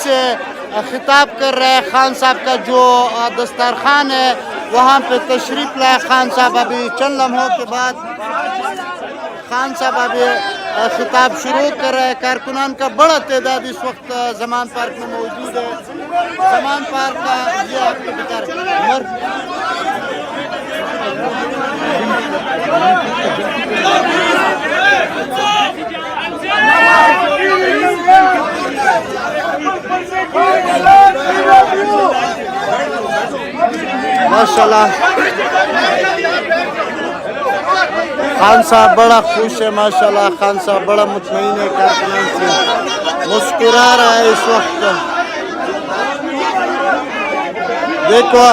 से खिताब कर रहे हैं। खान साहब का जो दस्तरखान है वहाँ पे तशरीफ लाए खान साहब। अभी चंद लम्हों के बाद खान साहब अभी खिताब शुरू कर रहे हैं। कारकुनान का बड़ा तादाद इस वक्त जमान पार्क में मौजूद है। जमान पार्क का ये आपको बता माशाल्लाह खान साहब बड़ा खुश है। माशाल्लाह खान साहब बड़ा मुतमईन है, कारकुनान से मुस्कुरा रहा है इस वक्त। देखो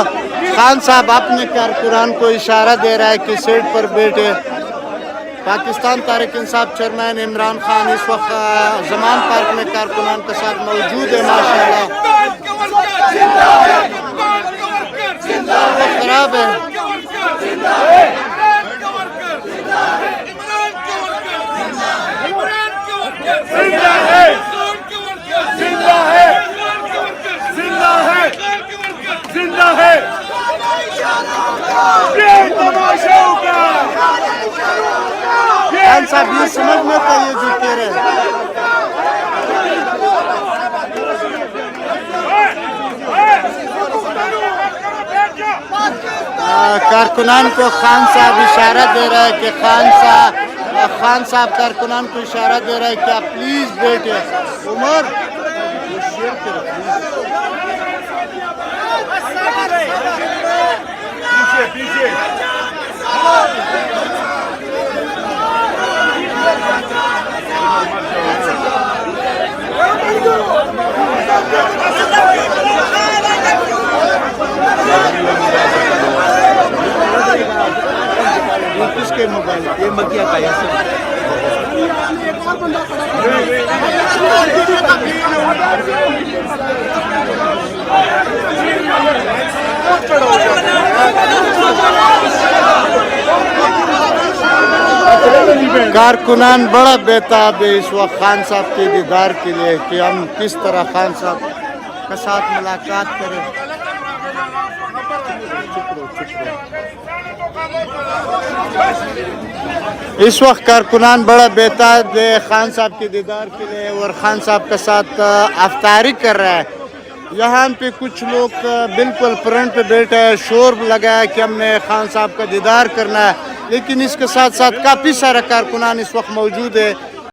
खान साहब अपने कारकुनान को इशारा दे रहा है कि सीट पर बैठे। पाकिस्तान तहरीक इंसाफ चेयरमैन इमरान खान इस वक्त जमान पार्क में कारकुनान के साथ मौजूद है। माशाल्लाह खराब है। खान साहब ये समझ में आता ये जो कह रहे हैं। कारकुनान को खान साहब इशारा दे रहा है कि खान साहब कारकुनान को इशारा दे रहा है कि आप प्लीज बैठे। उमर पीछे किसके मोबाइल ये मकिया का कारकुनान बड़ा बेताब है इस वक्त खान साहब के दीदार के लिए कि हम किस तरह खान साहब के साथ मुलाकात करें। इस वक्त कारकुनान बड़ा बेताब है खान साहब के दीदार के लिए और खान साहब के साथ अफ्तारी कर रहा है। यहाँ पे कुछ लोग बिल्कुल फ्रंट पे बैठे हैं, शोर लगाया कि हमने खान साहब का दीदार करना है, लेकिन इसके साथ साथ काफ़ी सारा कारकुनान इस वक्त मौजूद है